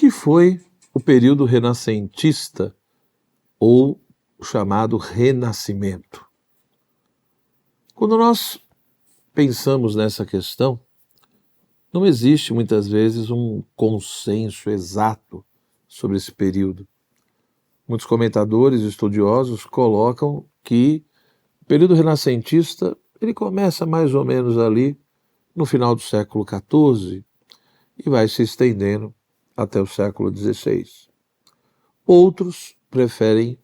que foi o período renascentista ou o chamado Renascimento? Quando nós pensamos nessa questão, não existe muitas vezes um consenso exato sobre esse período. Muitos comentadores e estudiosos colocam que o período renascentista ele começa mais ou menos ali no final do século XIV e vai se estendendo até o século XVI. Outros preferem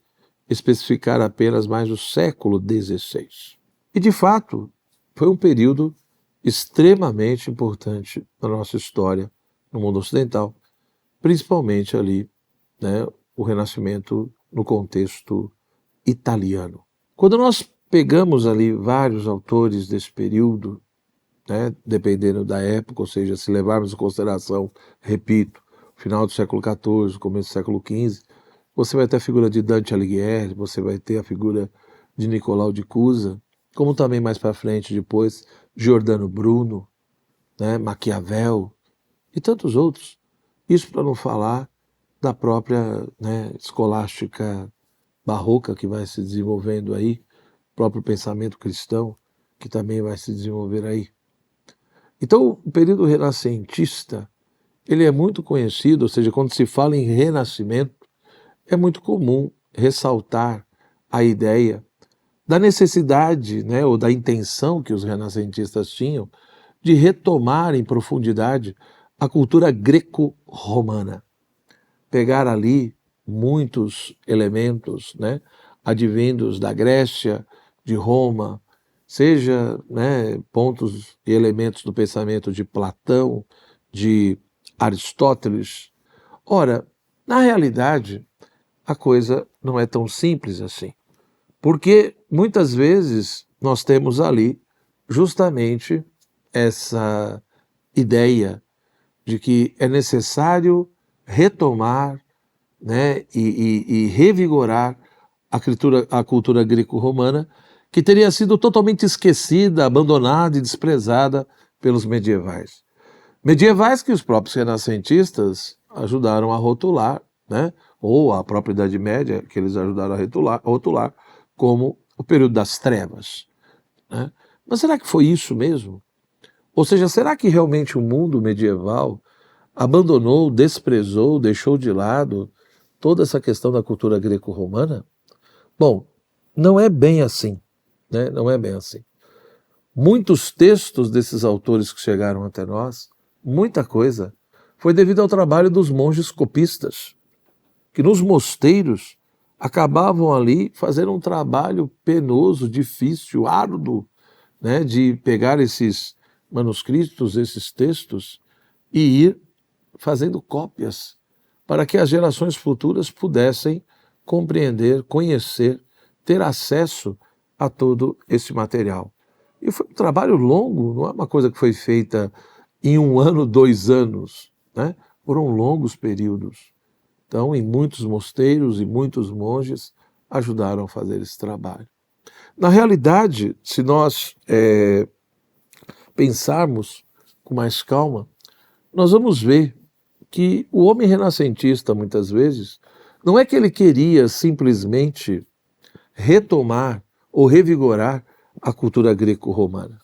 especificar apenas mais o século XVI. E, de fato, foi um período extremamente importante na nossa história no mundo ocidental, principalmente ali, o Renascimento no contexto italiano. Quando nós pegamos ali vários autores desse período, dependendo da época, ou seja, se levarmos em consideração, repito, final do século XIV, começo do século XV, você vai ter a figura de Dante Alighieri, você vai ter a figura de Nicolau de Cusa, como também mais para frente depois, Giordano Bruno, Maquiavel e tantos outros. Isso para não falar da própria escolástica barroca que vai se desenvolvendo aí, o próprio pensamento cristão que também vai se desenvolver aí. Então, o período renascentista, ele é muito conhecido, ou seja, quando se fala em renascimento, é muito comum ressaltar a ideia da necessidade, ou da intenção que os renascentistas tinham de retomar em profundidade a cultura greco-romana. Pegar ali muitos elementos, advindos da Grécia, de Roma, seja pontos e elementos do pensamento de Platão, de Aristóteles. Ora, na realidade, a coisa não é tão simples assim, porque muitas vezes nós temos ali justamente essa ideia de que é necessário retomar e revigorar a cultura greco-romana, que teria sido totalmente esquecida, abandonada e desprezada pelos medievais. Medievais que os próprios renascentistas ajudaram a rotular, ou a própria Idade Média, que eles ajudaram a rotular como o período das trevas. Mas será que foi isso mesmo? Ou seja, será que realmente o mundo medieval abandonou, desprezou, deixou de lado toda essa questão da cultura greco-romana? Bom, não é bem assim, não é bem assim. Muitos textos desses autores que chegaram até nós, muita coisa, foi devido ao trabalho dos monges copistas, que nos mosteiros acabavam ali fazendo um trabalho penoso, difícil, árduo, de pegar esses manuscritos, esses textos e ir fazendo cópias para que as gerações futuras pudessem compreender, conhecer, ter acesso a todo esse material. E foi um trabalho longo, não é uma coisa que foi feita em 1 ano, 2 anos, Foram longos períodos. Então, em muitos mosteiros e muitos monges ajudaram a fazer esse trabalho. Na realidade, se nós pensarmos com mais calma, nós vamos ver que o homem renascentista, muitas vezes, não é que ele queria simplesmente retomar ou revigorar a cultura greco-romana.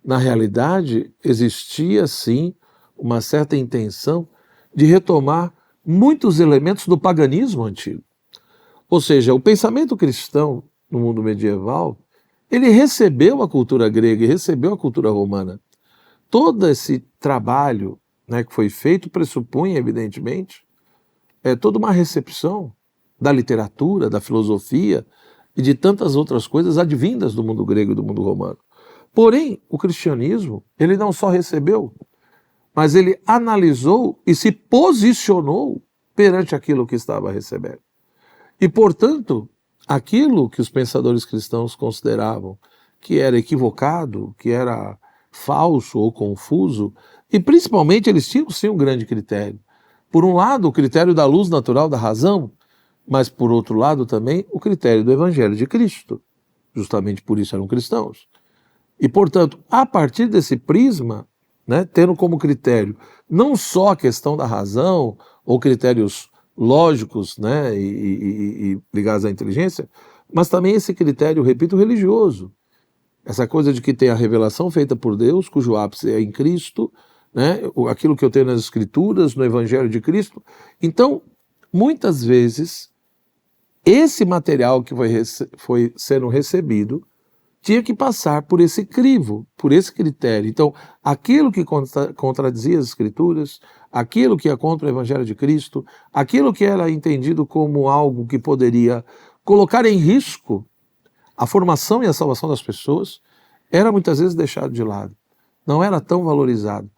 Na realidade, existia sim uma certa intenção de retomar muitos elementos do paganismo antigo. Ou seja, o pensamento cristão no mundo medieval, ele recebeu a cultura grega e recebeu a cultura romana. Todo esse trabalho que foi feito pressupunha, evidentemente, toda uma recepção da literatura, da filosofia e de tantas outras coisas advindas do mundo grego e do mundo romano. Porém, o cristianismo, ele não só recebeu, mas ele analisou e se posicionou perante aquilo que estava recebendo. E, portanto, aquilo que os pensadores cristãos consideravam que era equivocado, que era falso ou confuso, e principalmente eles tinham sim um grande critério. Por um lado, o critério da luz natural da razão, mas por outro lado também o critério do Evangelho de Cristo. Justamente por isso eram cristãos. E, portanto, a partir desse prisma, né, tendo como critério não só a questão da razão ou critérios lógicos, né, e ligados à inteligência, mas também esse critério, repito, religioso. Essa coisa de que tem a revelação feita por Deus, cujo ápice é em Cristo, né, aquilo que eu tenho nas Escrituras, no Evangelho de Cristo. Então, muitas vezes, esse material que foi sendo recebido tinha que passar por esse crivo, por esse critério. Então, aquilo que contradizia as Escrituras, aquilo que é contra o Evangelho de Cristo, aquilo que era entendido como algo que poderia colocar em risco a formação e a salvação das pessoas, era muitas vezes deixado de lado. Não era tão valorizado.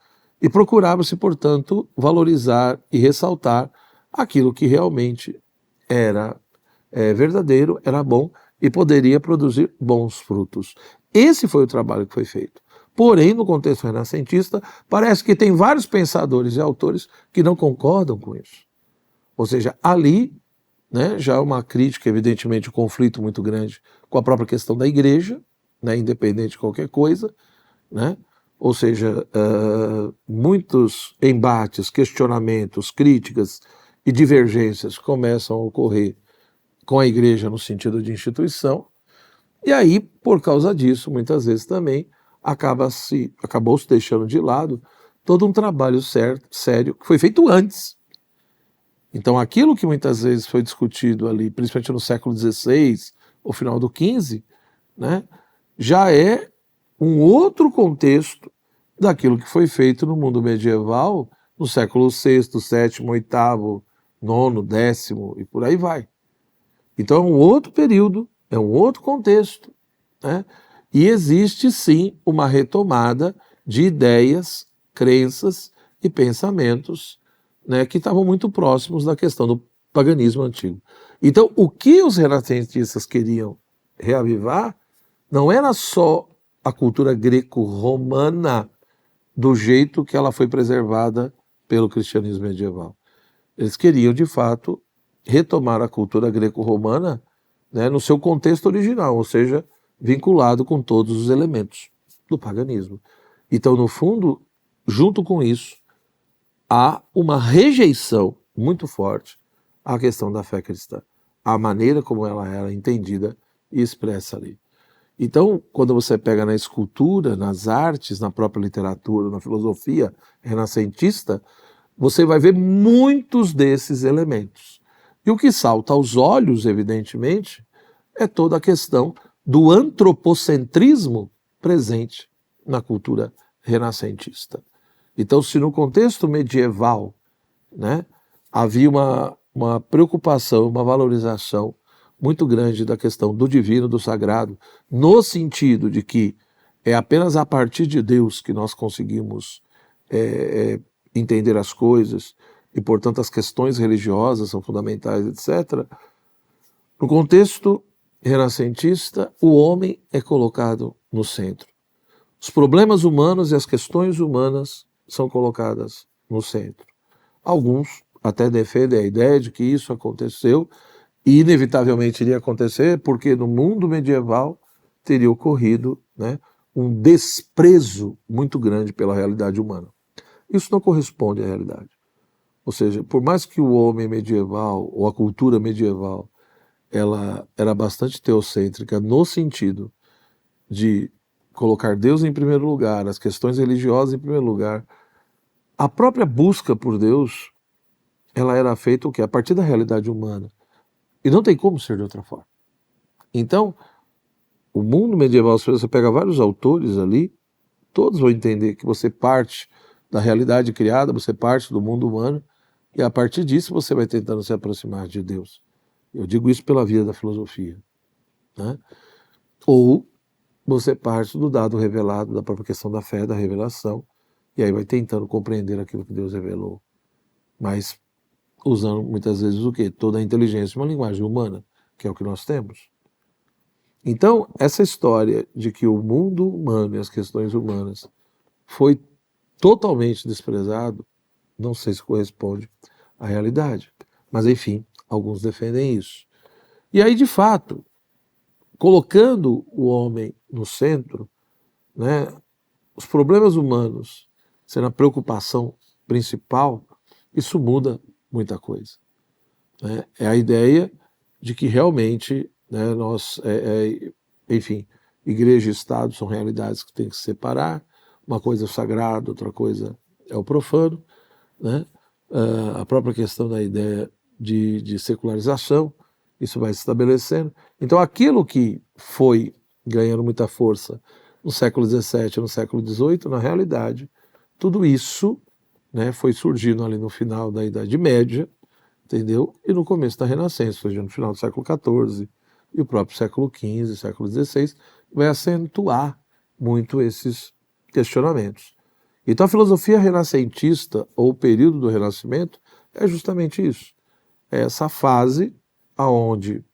E procurava-se, portanto, valorizar e ressaltar aquilo que realmente era verdadeiro, era bom e poderia produzir bons frutos. Esse foi o trabalho que foi feito. Porém, no contexto renascentista, parece que tem vários pensadores e autores que não concordam com isso. Ou seja, ali, né, já uma crítica, evidentemente, um conflito muito grande com a própria questão da igreja, né, independente de qualquer coisa, né? Ou seja, muitos embates, questionamentos, críticas e divergências começam a ocorrer com a igreja no sentido de instituição, e aí, por causa disso, muitas vezes também acabou se deixando de lado todo um trabalho sério que foi feito antes. Então, aquilo que muitas vezes foi discutido ali, principalmente no século XVI, ou final do XV, né, já é um outro contexto daquilo que foi feito no mundo medieval no século VI, VII, VIII, IX, X e por aí vai. Então é um outro período, é um outro contexto, né? E existe sim uma retomada de ideias, crenças e pensamentos, né, que estavam muito próximos da questão do paganismo antigo. Então o que os renascentistas queriam reavivar não era só a cultura greco-romana do jeito que ela foi preservada pelo cristianismo medieval. Eles queriam, de fato, retomar a cultura greco-romana, né, no seu contexto original, ou seja, vinculado com todos os elementos do paganismo. Então, no fundo, junto com isso, há uma rejeição muito forte à questão da fé cristã, à maneira como ela era entendida e expressa ali. Então, quando você pega na escultura, nas artes, na própria literatura, na filosofia renascentista, você vai ver muitos desses elementos. E o que salta aos olhos, evidentemente, é toda a questão do antropocentrismo presente na cultura renascentista. Então, se no contexto medieval, né, havia uma preocupação, uma valorização muito grande da questão do divino, do sagrado, no sentido de que é apenas a partir de Deus que nós conseguimos entender as coisas e, portanto, as questões religiosas são fundamentais, etc. No contexto renascentista, o homem é colocado no centro. Os problemas humanos e as questões humanas são colocadas no centro. Alguns até defendem a ideia de que isso aconteceu e inevitavelmente iria acontecer porque no mundo medieval teria ocorrido, né, um desprezo muito grande pela realidade humana. Isso não corresponde à realidade. Ou seja, por mais que o homem medieval ou a cultura medieval ela era bastante teocêntrica no sentido de colocar Deus em primeiro lugar, as questões religiosas em primeiro lugar, a própria busca por Deus ela era feita o quê? A partir da realidade humana. E não tem como ser de outra forma. Então, o mundo medieval, se você pega vários autores ali, todos vão entender que você parte da realidade criada, você parte do mundo humano, e a partir disso você vai tentando se aproximar de Deus. Eu digo isso pela via da filosofia, né? Ou você parte do dado revelado, da própria questão da fé, da revelação, e aí vai tentando compreender aquilo que Deus revelou. Mas usando muitas vezes o quê? Toda a inteligência, uma linguagem humana, que é o que nós temos. Então, essa história de que o mundo humano e as questões humanas foi totalmente desprezado, não sei se corresponde à realidade. Mas, enfim, alguns defendem isso. E aí, de fato, colocando o homem no centro, né, os problemas humanos sendo a preocupação principal, isso muda muita coisa, né? É a ideia de que realmente, né, enfim, igreja e Estado são realidades que tem que se separar, uma coisa é o sagrado, outra coisa é o profano, né? A própria questão da ideia de secularização, isso vai se estabelecendo. Então, aquilo que foi ganhando muita força no século XVII, no século XVIII, na realidade, tudo isso, né, foi surgindo ali no final da Idade Média, entendeu? E no começo da Renascença, ou seja, no final do século XIV e o próprio século XV, século XVI, vai acentuar muito esses questionamentos. Então a filosofia renascentista, ou o período do Renascimento, é justamente isso. É essa fase aonde,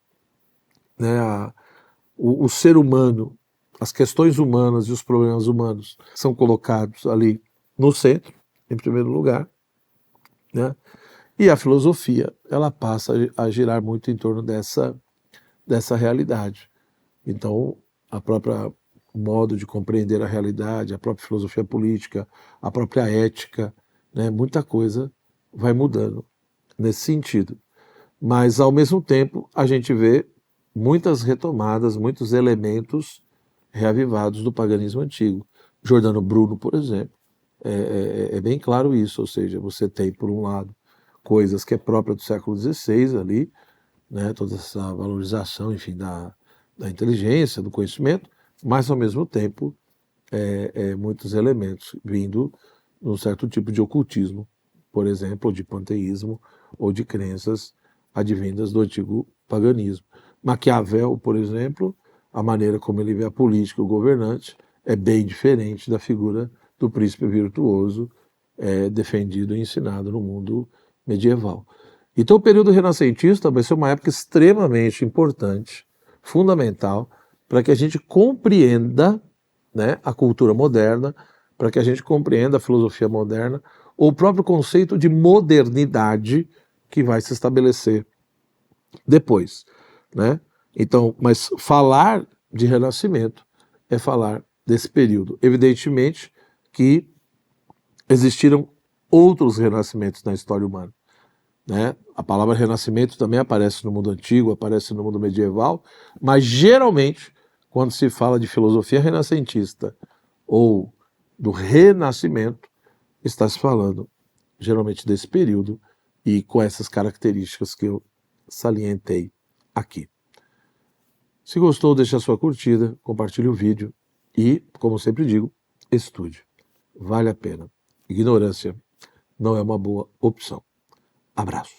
né, o ser humano, as questões humanas e os problemas humanos são colocados ali no centro, em primeiro lugar, né? E a filosofia, ela passa a girar muito em torno dessa realidade. Então, a própria modo de compreender a realidade, a própria filosofia política, a própria ética, né, muita coisa vai mudando nesse sentido. Mas, ao mesmo tempo, a gente vê muitas retomadas, muitos elementos reavivados do paganismo antigo. Giordano Bruno, por exemplo, é bem claro isso, ou seja, você tem, por um lado, coisas que é própria do século XVI ali, né, toda essa valorização, enfim, da inteligência, do conhecimento, mas ao mesmo tempo muitos elementos vindo num certo tipo de ocultismo, por exemplo, ou de panteísmo, ou de crenças advindas do antigo paganismo. Maquiavel, por exemplo, a maneira como ele vê a política e o governante é bem diferente da figura do príncipe virtuoso defendido e ensinado no mundo medieval. Então o período renascentista vai ser uma época extremamente importante, fundamental, para que a gente compreenda, né, a cultura moderna, para que a gente compreenda a filosofia moderna, ou o próprio conceito de modernidade que vai se estabelecer depois, né? Então, mas falar de renascimento é falar desse período. Evidentemente que existiram outros renascimentos na história humana, né? A palavra renascimento também aparece no mundo antigo, aparece no mundo medieval, mas geralmente, quando se fala de filosofia renascentista ou do renascimento, está se falando geralmente desse período e com essas características que eu salientei aqui. Se gostou, deixe a sua curtida, compartilhe o vídeo e, como sempre digo, estude. Vale a pena. Ignorância não é uma boa opção. Abraço.